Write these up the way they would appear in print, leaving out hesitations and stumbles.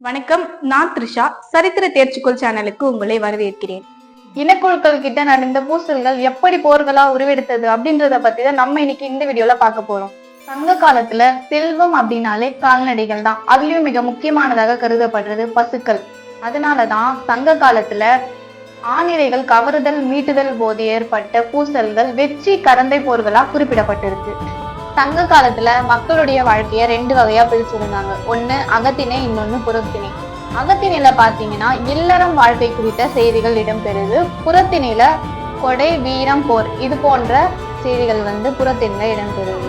வணக்கம், நான் த்ரிஷா. சரித்திர தேர்ச்சிக்கோள் சேனலுக்கு உங்களை வரவேற்கிறேன். இனக்குழுக்கள் கிட்ட நடந்த பூசல்கள் எப்படி போர்களா உருவெடுத்தது அப்படின்றத பத்தி தான் நம்ம இன்னைக்கு இந்த வீடியோல பார்க்க போறோம். சங்க காலத்துல செல்வம் அப்படின்னாலே கால்நடைகள் தான். அதுலயும் மிக முக்கியமானதாக கருதப்படுறது பசுக்கள். அதனாலதான் சங்க காலத்துல ஆணிரைகள் கவருதல் மீட்டுதல் போது ஏற்பட்ட பூசல்கள் வெற்றி கரந்தை போர்களா குறிப்பிடப்பட்டிருக்கு. சங்க காலத்துல மக்களுடைய வாழ்க்கைய 2 வகையா பிரிச்சிருந்தாங்க. ஒண்ணு அகத்திணை, இன்னொன்னு புறத்திணை. அகத்திணையில பாத்தீங்கன்னா இல்லறம் வாழ்க்கை குறித்த செய்திகள் இடம்பெறுது. புறத்திணையில கொடை, வீரம், போர் இது போன்ற செய்திகள் புறத்திணையில இடம்பெறுது.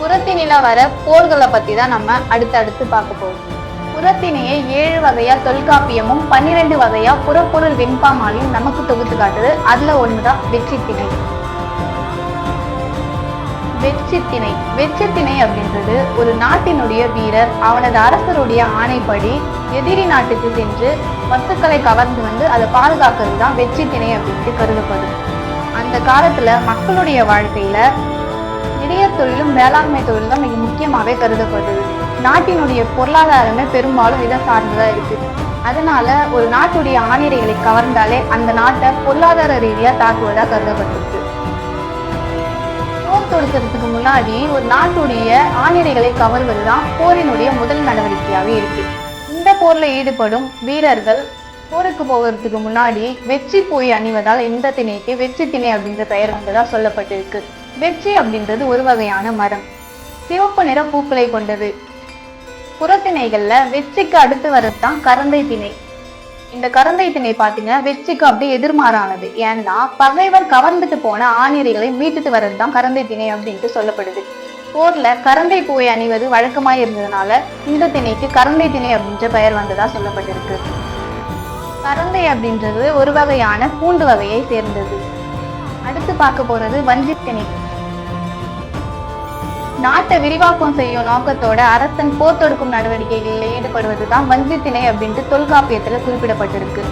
புறத்திணையில வர போர்களை பத்தி தான் நம்ம அடுத்தடுத்து பார்க்க போறோம். புறத்திணையை 7 வகையா தொல்காப்பியமும் 12 வகையா புறப்பொருள் வெண்பாமாலையும் நமக்கு தொகுத்து காட்டுது. அதுல ஒண்ணுதான் வெற்றித்திணை. வெற்றித்திணை வெற்றித்திணை அப்படின்றது ஒரு நாட்டினுடைய வீரர் அவனது அரசருடைய ஆணைப்படி எதிரி நாட்டுக்கு சென்று வஸ்துக்களை கவர்ந்து அதை பாதுகாக்கிறது தான் வெற்றித்திணை அப்படின்ட்டு கருதப்படும். அந்த காலத்துல மக்களுடைய வாழ்க்கையில நிறைய தொழிலும் வேளாண்மை தொழில் தான் மிக முக்கியமாவே கருதப்படுது. நாட்டினுடைய பொருளாதாரமே பெரும்பாலும் இதை சார்ந்துதான் இருக்கு. அதனால ஒரு நாட்டுடைய ஆணிரைகளை கவர்ந்தாலே அந்த நாட்டை பொருளாதார ரீதியா தாக்குவதா கருதப்பட்டிருக்கு. போர் தொடுக்கிறதுக்கு முன்னாடி ஒரு நாட்டுடைய ஆணிரைகளை கவர்வதுதான் போரினுடைய முதல் நடவடிக்கையாவே இருக்கு. இந்த போர்ல ஈடுபடும் வீரர்கள் போருக்கு போகிறதுக்கு முன்னாடி வெற்றி போய் அணிவதால் இந்த திணைக்கு வெற்றி திணை அப்படின்ற பெயர் வந்ததா சொல்லப்பட்டிருக்கு. வெற்றி அப்படின்றது ஒரு வகையான மரம், சிவப்பு நிற பூக்களை கொண்டது. புறத்திணைகள்ல வெற்றிக்கு அடுத்து வரதுதான் கரந்தை திணை. இந்த கரந்தை திணை பாத்தீங்கன்னா வெற்றிக்கு அப்படியே எதிர்மாறானது. ஏன்னா பகைவர் கவர்ந்துட்டு போன ஆணிரைகளை மீட்டுட்டு வர்றதுதான் கரந்தை திணை அப்படின்ட்டு சொல்லப்படுது. போர்ல கரந்தை பூவை அணிவது வழக்கமாய் இருந்ததுனால இந்த திணைக்கு கரந்தை திணை அப்படின்ற பெயர் வந்ததா சொல்லப்பட்டிருக்கு. கரந்தை அப்படின்றது ஒரு வகையான பூண்டு வகையை சேர்ந்தது. அடுத்து பார்க்க போறது வஞ்சித்திணை. நாட்டை விரிவாக்கம் செய்யும் நோக்கத்தோட அரசன் போர் தொடுக்கும் நடவடிக்கைகளில் ஈடுபடுவதுதான் வஞ்சித்திணை அப்படின்ட்டு தொல்காப்பியத்துல குறிப்பிடப்பட்டிருக்கு.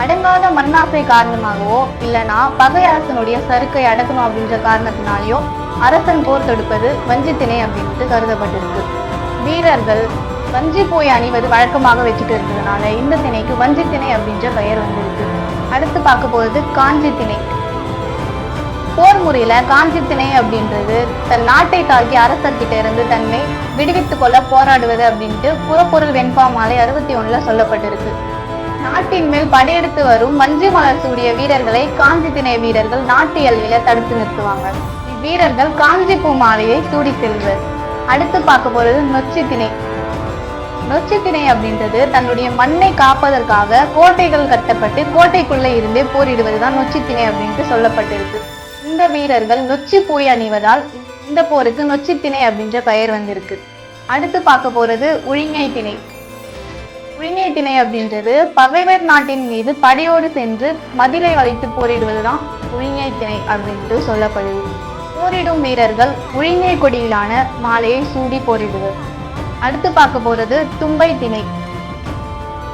அடங்காத மண்ணாசை காரணமாகவோ இல்லைன்னா பகை அரசனுடைய சறுக்கை அடக்கணும் அப்படின்ற காரணத்தினாலேயோ அரசன் போர் தொடுப்பது வஞ்சித்திணை அப்படின்ட்டு கருதப்பட்டிருக்கு. வீரர்கள் வஞ்சி போய் அணிவது வழக்கமாக வச்சுட்டு இருக்கிறதுனால இந்த திணைக்கு வஞ்சித்திணை அப்படின்ற பெயர் வந்திருக்கு. அடுத்து பார்க்க போறது காஞ்சி திணை. போர் முறையில காஞ்சி திணை அப்படின்றது தன் நாட்டை தாக்கி அரசர்கிட்ட இருந்து தன்னை விடுவித்துக் கொள்ள போராடுவது அப்படின்ட்டு புறப்பொருள் வெண்பாமாலை 61ல சொல்லப்பட்டிருக்கு. நாட்டின் மேல் படையெடுத்து வரும் வஞ்சி மலர் சூடிய வீரர்களை காஞ்சி திணை வீரர்கள் நாட்டு எல்லையில தடுத்து நிறுத்துவாங்க. இவ்வீரர்கள் காஞ்சி பூ மாலையை சூடி செல்வர். அடுத்து பார்க்க போறது நொச்சி திணை. நொச்சி திணை அப்படின்றது தன்னுடைய மண்ணை காப்பதற்காக கோட்டைகள் கட்டப்பட்டு கோட்டைக்குள்ள இருந்தே போரிடுவதுதான் நொச்சி திணை அப்படின்ட்டு சொல்லப்பட்டிருக்கு. இந்த வீரர்கள் நொச்சி போய் அணிவதால் இந்த போருக்கு நொச்சி திணை அப்படின்ற பெயர் வந்திருக்கு. அடுத்து பார்க்க போறது உழிஞை திணை. உழிஞை திணை அப்படின்றது பகைவர் நாட்டின் மீது படையோடு சென்று மதிலை வளைத்து போரிடுவதுதான் உழிஞை திணை அப்படின்ட்டு சொல்லப்படுது. போரிடும் வீரர்கள் உழிஞை கொடியிலான மாலையை சூடி போரிடுவர். அடுத்து பார்க்க போறது தும்பை திணை.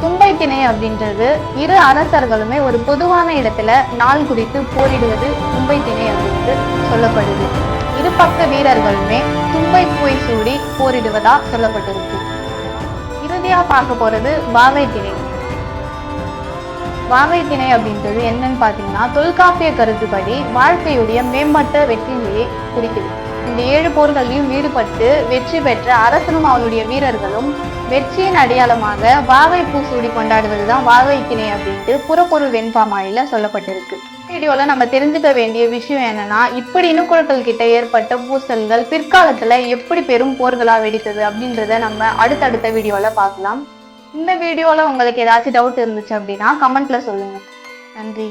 தும்பை திணை அப்படின்றது இரு அரசர்களுமே ஒரு பொதுவான இடத்துல நாள் குறித்து போரிடுவது தும்பை திணை அப்படின்ட்டு சொல்லப்படுது. இரு பக்க வீரர்களுமே தும்பை பூவை சூடி போரிடுவதா சொல்லப்பட்டிருக்கு. இறுதியா பார்க்க போறது வாகை திணை. வாகை திணை அப்படின்றது என்னன்னு பாத்தீங்கன்னா தொல்காப்பிய கருத்துப்படி வாழ்க்கையுடைய மேம்பட்ட வெற்றி நிலையை குறிக்குது. இந்த 7 போர்களையும் ஈடுபட்டு வெற்றி பெற்ற அரசனும் அவனுடைய வீரர்களும் வெற்றியின் அடையாளமாக வாகை பூ சூடி கொண்டாடுவதுதான் வாகை திணை அப்படின்ட்டு புறப்பொருள் வெண்பாமாலையில சொல்லப்பட்டிருக்கு. வீடியோல நம்ம தெரிஞ்சுக்க வேண்டிய விஷயம் என்னன்னா, இப்படி இனக்குழுக்கள் கிட்ட ஏற்பட்ட பூசல்கள் பிற்காலத்துல எப்படி பெரும் போர்களா வெடித்தது அப்படின்றத நம்ம அடுத்தடுத்த வீடியோல பார்க்கலாம். இந்த வீடியோல உங்களுக்கு ஏதாச்சும் டவுட் இருந்துச்சு அப்படின்னா கமெண்ட்ல சொல்லுங்க. நன்றி.